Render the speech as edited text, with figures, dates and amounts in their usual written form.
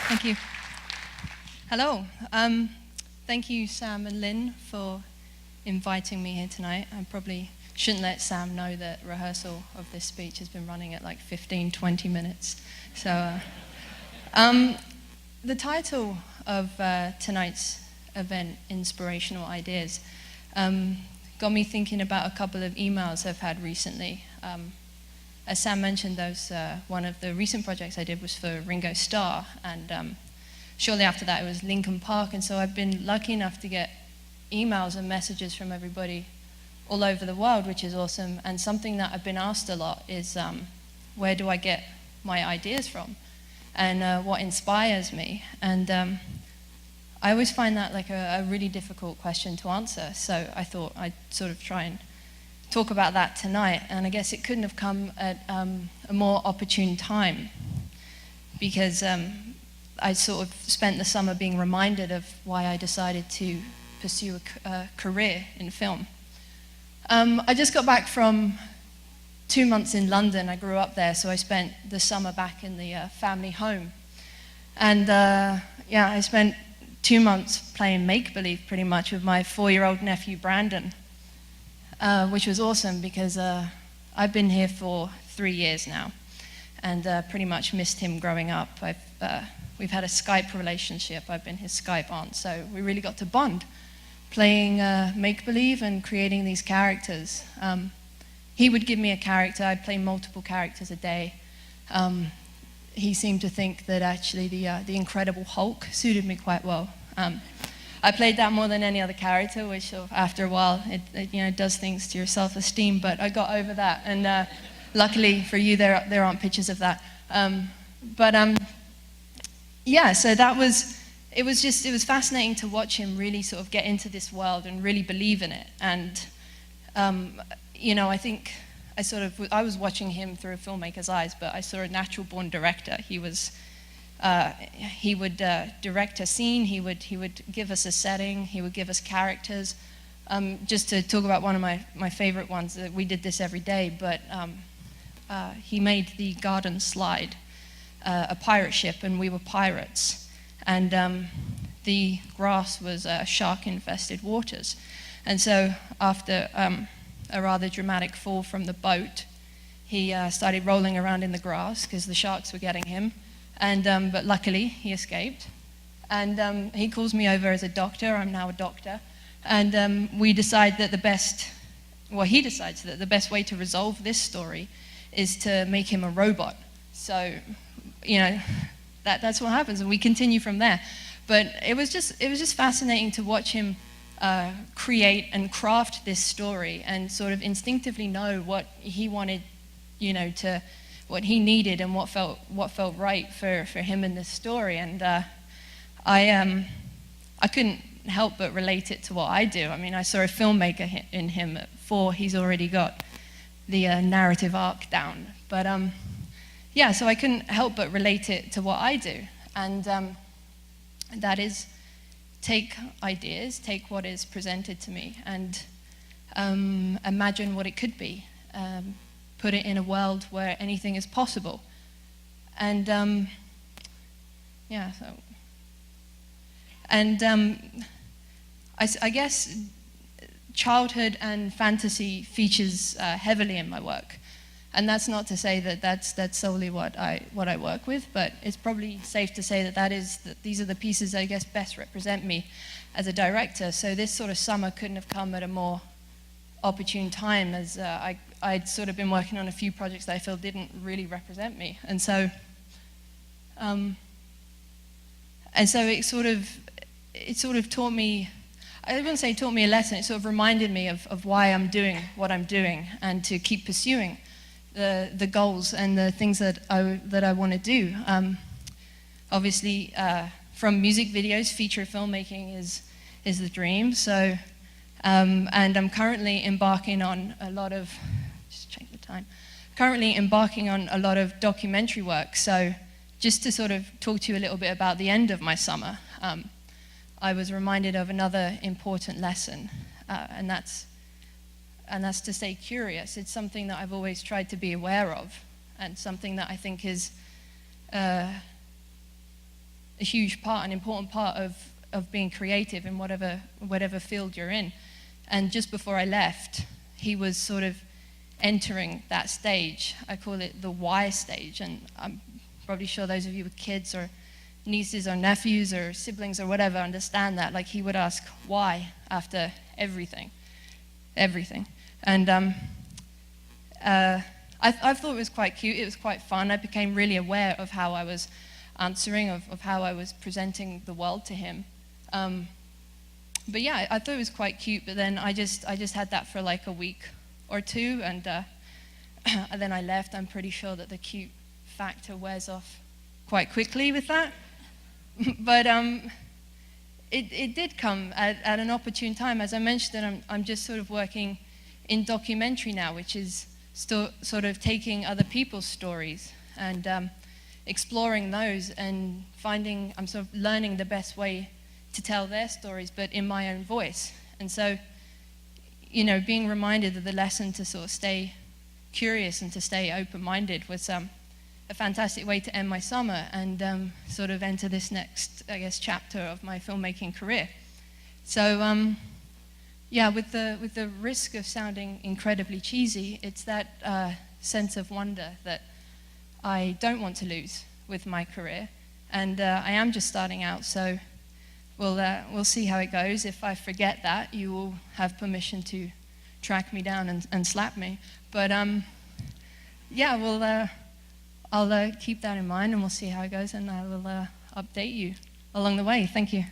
Thank you. Hello. Thank you, Sam and Lynn, for inviting me here tonight. I probably shouldn't let Sam know that rehearsal of this speech has been running at like 15, 20 minutes. So, the title of tonight's event, Inspirational Ideas, got me thinking about a couple of emails I've had recently. As Sam mentioned, one of the recent projects I did was for Ringo Starr, and shortly after that it was Linkin Park, and so I've been lucky enough to get emails and messages from everybody all over the world, which is awesome. And something that I've been asked a lot is, where do I get my ideas from? And what inspires me? And I always find that like a really difficult question to answer, so I thought I'd sort of try and talk about that tonight. And I guess it couldn't have come at a more opportune time, because I sort of spent the summer being reminded of why I decided to pursue a career in film. I just got back from 2 months in London. I grew up there, so I spent the summer back in the family home. And I spent 2 months playing make-believe pretty much with my 4-year-old nephew Brandon, which was awesome because I've been here for 3 years now and pretty much missed him growing up. We've had a Skype relationship. I've been his Skype aunt, so we really got to bond, playing make-believe and creating these characters. He would give me a character. I'd play multiple characters a day. He seemed to think that actually the Incredible Hulk suited me quite well. I played that more than any other character, which after a while it does things to your self-esteem. But I got over that, and luckily for you, there aren't pictures of that. So it was fascinating to watch him really sort of get into this world and really believe in it. And I think I was watching him through a filmmaker's eyes, but I saw a natural-born director. He would direct a scene. He would give us a setting. He would give us characters. Just to talk about one of my favorite ones, we did this every day, but he made the Garden Slide, a pirate ship, and we were pirates. And the grass was shark-infested waters. And so after a rather dramatic fall from the boat, he started rolling around in the grass because the sharks were getting him. And but luckily, he escaped. And he calls me over as a doctor. I'm now a doctor. And we decide that he decides that the best way to resolve this story is to make him a robot. So, that's what happens, and we continue from there. But it was just fascinating to watch him create and craft this story and sort of instinctively know what he wanted, what he needed and what felt right for him in this story. And I couldn't help but relate it to what I do. I mean, I saw a filmmaker in him. At 4, he's already got the narrative arc down. But so I couldn't help but relate it to what I do. And that is take ideas, take what is presented to me, and imagine what it could be. Put it in a world where anything is possible. And I guess childhood and fantasy features heavily in my work. And that's not to say that that's solely what I work with, but it's probably safe to say that these are the pieces that I guess best represent me as a director. So this sort of summer couldn't have come at a more opportune time, as I'd sort of been working on a few projects that I feel didn't really represent me. And so it sort of taught me, I wouldn't say taught me a lesson, it sort of reminded me of why I'm doing what I'm doing and to keep pursuing the goals and the things that I want to do. Obviously, from music videos, feature filmmaking is the dream. So, and I'm currently embarking on a lot of, currently embarking on a lot of documentary work. So, just to sort of talk to you a little bit about the end of my summer, I was reminded of another important lesson, and that's to stay curious. It's something that I've always tried to be aware of, and something that I think is a huge part, an important part of being creative in whatever field you're in. And just before I left, he was sort of entering that stage. I call it the why stage, and I'm probably sure those of you with kids or nieces or nephews or siblings or whatever understand that. Like, he would ask why after everything. And I thought it was quite cute. It was quite fun. I became really aware of how I was answering, of how I was presenting the world to him. But yeah, I thought it was quite cute. But then I just had that for like a week or two, and then I left. I'm pretty sure that the cute factor wears off quite quickly with that. But it did come at an opportune time. As I mentioned, I'm just sort of working in documentary now, which is still sort of taking other people's stories and exploring those and I'm sort of learning the best way to tell their stories, but in my own voice. And so, being reminded of the lesson to sort of stay curious and to stay open-minded was a fantastic way to end my summer and sort of enter this next, I guess, chapter of my filmmaking career. So, yeah, with the risk of sounding incredibly cheesy, it's that sense of wonder that I don't want to lose with my career. And I am just starting out, so we'll see how it goes. If I forget that, you will have permission to track me down and slap me. But yeah, I'll keep that in mind, and we'll see how it goes, and I will update you along the way. Thank you.